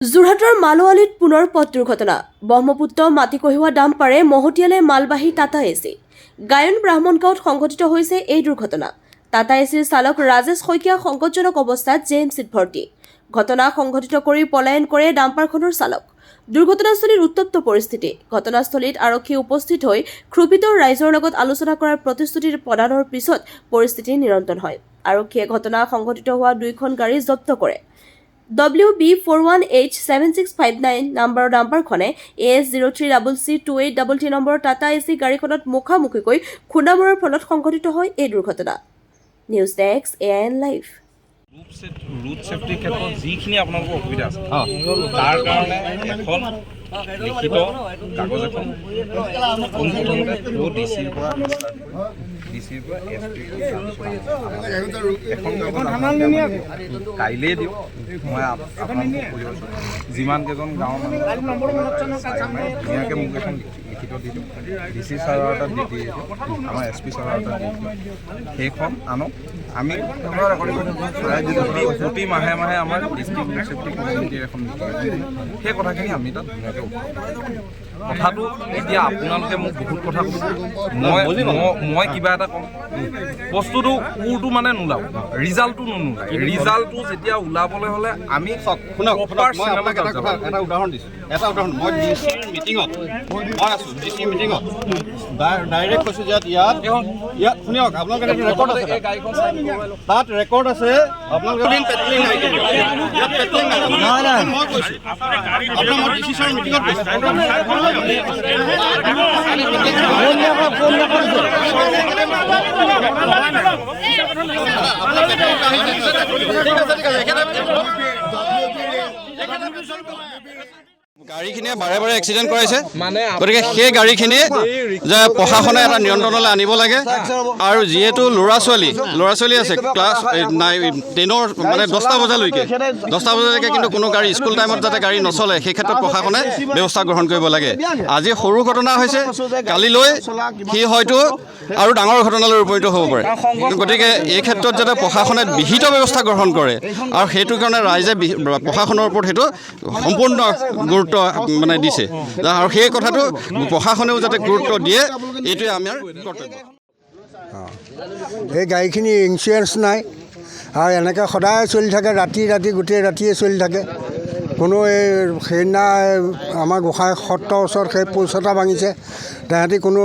যোৰহাটৰ মালোৱালীত পুনৰ পথ দুৰ্ঘটনা। ব্ৰহ্মপুত্ৰ মাটি কঢ়িওৱা ডাম্পাৰে মহতিয়ালে মালবাহী টাটা এচি। গায়ন ব্ৰাহ্মণগাঁৱত সংঘটিত হৈছে এই দুৰ্ঘটনা। টাটা এচিৰ চালক ৰাজেশ শইকীয়া সংকটজনক অৱস্থাত জেএমচিত ভৰ্তি। ঘটনা সংঘটিত কৰি পলায়ন কৰে ডাম্পাৰখনৰ চালক। দুৰ্ঘটনাস্থলীত উত্তপ্ত পৰিস্থিতি। ঘটনাস্থলীত আৰক্ষী উপস্থিত হৈ ক্ষোভিত ৰাইজৰ লগত আলোচনা কৰাৰ প্ৰতিশ্ৰুতি প্ৰদানৰ পিছত পৰিস্থিতি নিয়ন্ত্ৰণ হয়। আৰক্ষীয়ে ঘটনা সংঘটিত হোৱা দুয়োখন গাড়ী জব্দ কৰে। WB41H7659 নম্বৰৰ ডাম্পাৰখনে AS03CC2833 নম্বৰৰ টাটা এচি গাড়ীখনত মুখামুখিকৈ খুন্দা মৰাৰ ফলত সংঘটিত হয় এই দুৰ্ঘটনা। News desk AIN live. Route ছেফটিৰ ক্ষেত্ৰত যিখিনি আপোনালোকৰ অসুবিধা আছে তাৰ কাৰণে এখন লিখিত কাগজ এখন পোনপ্ৰথমতে ডিচিৰ পৰা SP কাইলৈ দিওঁ। মই আপোনালোকক কৈ আছোঁ যিমান কেইজন গাঁৱৰ মানুহ ধুনীয়াকৈ মোক এখন লিখিত দি দিওঁ। DC ছাৰৰ তাত দি দিওঁ, আমাৰ SP ছাৰৰ তাত দি দিওঁ। সেইখন আনক আমি প্ৰতি মাহে মাহে আমাৰ ডিষ্ট্ৰিক্ট ছেফটি কমিটিৰ এখন সেই কথাখিনি আমি তাত ধুনীয়াকৈ কথাটো এতিয়া আপোনালোকে মোক বহুত কথা কৈছে। মই কিবা এটা ক'ম, বস্তুটো কোৰটো মানে নোলাওঁ, ৰিজাল্টটো নোলায়। ৰিজাল্টটো যেতিয়া ওলাবলৈ হ'লে আমি এটা উদাহৰণ দিছোঁ। মই ডিচিৰ মিটিঙত মই আছোঁ, ডিচি মিটিঙত ডাইৰেক্ট কৈছোঁ যে ইয়াত শুনিয়ক, আপোনালোকে ৰেকৰ্ড আছে, তাত ৰেকৰ্ড আছে। আপোনালোকে পেট্ৰলিং নাই, ইয়াত পেট্ৰলিং নাই। মই কৈছোঁ আপোনাৰ মই ডিচি ছাৰৰ মিটিঙত কৈছোঁ। গাড়ীখিনিয়ে বাৰে বাৰে এক্সিডেণ্ট কৰাইছে, গতিকে সেই গাড়ীখিনি যে প্ৰশাসনে এটা নিয়ন্ত্ৰণলৈ আনিব লাগে। আৰু যিহেতু ল'ৰা ছোৱালী আছে ক্লাছ 10ৰ মানে 10টা বজালৈকে কিন্তু কোনো গাড়ী স্কুল টাইমত যাতে গাড়ী নচলে, সেই ক্ষেত্ৰত প্ৰশাসনে ব্যৱস্থা গ্ৰহণ কৰিব লাগে। আজি সৰু ঘটনা হৈছে, কালিলৈ সি হয়তো আৰু ডাঙৰ ঘটনালৈ উপনীত হ'ব পাৰে। গতিকে এই ক্ষেত্ৰত যাতে প্ৰশাসনে বিহিত ব্যৱস্থা গ্ৰহণ কৰে, আৰু সেইটো কাৰণে ৰাইজে প্ৰশাসনৰ ওপৰত সেইটো সম্পূৰ্ণ গুৰুত্ব মানে দিছে, আৰু সেই কথাটো প্ৰশাসনেও যাতে গুৰুত্ব দিয়ে, এইটোৱে আমাৰ কৰ্তব্য। এই গাড়ীখিনি ইঞ্চুৰেঞ্চ নাই, আৰু এনেকৈ সদায় চলি থাকে, ৰাতি গোটেই ৰাতিয়ে চলি থাকে। কোনো এই সেইদিনা আমাৰ গোঁসাই সত্ৰৰ ওচৰত সেই পোষ্ট এটা ভাঙিছে, তাহাঁতি কোনো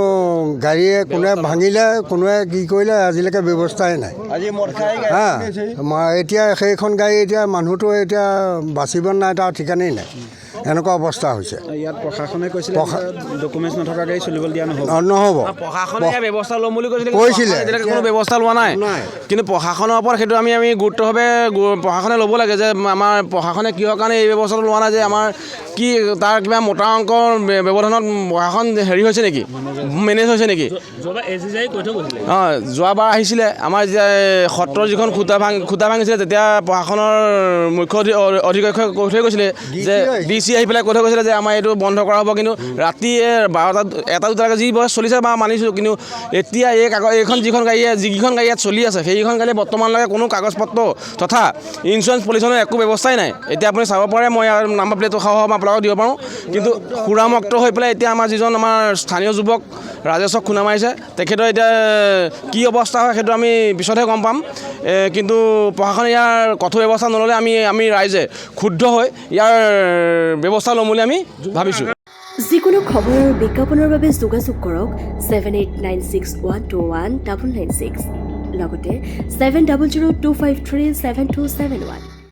গাড়ীয়ে কোনে ভাঙিলে, কোনোৱে কি কৰিলে আজিলৈকে ব্যৱস্থাই নাই। এতিয়া সেইখন গাড়ী এতিয়া মানুহটো এতিয়া বাচিব নাই, তাৰ ঠিকানেই নাই, এনেকুৱা অৱস্থা হৈছে। ইয়াত প্ৰশাসনে কৈছিলে ডকুমেণ্টছ নথকা গাড়ী চলিবলৈ দিয়া নহ'ব। প্ৰশাসনে ব্যৱস্থা ল'ম বুলি কৈছিলে, কোনো ব্যৱস্থা লোৱা নাই। কিন্তু প্ৰশাসনৰ ওপৰত সেইটো আমি গুৰুত্বভাৱে প্ৰশাসনে ল'ব লাগে যে আমাৰ প্ৰশাসনে কিহৰ কাৰণে এই ব্যৱস্থাটো লোৱা নাই, যে আমাৰ কি তাৰ কিবা মোটা অংকৰ ব্যৱধানত প্ৰশাসন হেৰি হৈছে নেকি, মেনেজ হৈছে নেকি। যোৱাবাৰ আহিছিলে আমাৰ সত্ৰৰ যিখন খুটা ভাঙিছিলে, তেতিয়া প্ৰশাসনৰ মুখ্য অধিক্ষকে কৈ থৈ গৈছিলে যে DC আহি পেলাই কৈ থৈ গৈছিলে যে আমাৰ এইটো বন্ধ কৰা হ'ব। কিন্তু ৰাতি 12টা-2টালৈকে যি বয়স চলিছে বা মানিছোঁ, কিন্তু এতিয়া এইখন যিকেইখন গাড়ী ইয়াত চলি আছে, সেইকেইখন গাড়ী বৰ্তমানলৈকে কোনো কাগজ পত্ৰ তথা ইঞ্চুৰেঞ্চ পলিউশ্যনৰ একো ব্যৱস্থাই নাই। এতিয়া আপুনি চাব পাৰে, মই নাম্বাৰ প্লেটটো সহ আপোনালোকক দিব পাৰোঁ। কিন্তু সুৰামুক্ত হৈ পেলাই এতিয়া আমাৰ যিজন আমাৰ স্থানীয় যুৱক ৰাজেশক খুন্দা মাৰিছে, তেখেতৰ এতিয়া কি অৱস্থা হয় সেইটো আমি পিছতহে গম পাম। কিন্তু প্ৰশাসনে ইয়াৰ কঠোৰ ব্যৱস্থা নল'লে আমি ৰাইজে ক্ষুব্ধ হৈ ইয়াৰ ব্যৱস্থা ল'ম বুলি আমি ভাবিছোঁ। যিকোনো খবৰ আৰু বিজ্ঞাপনৰ বাবে যোগাযোগ কৰক 7896121996, লগতে 7002537271।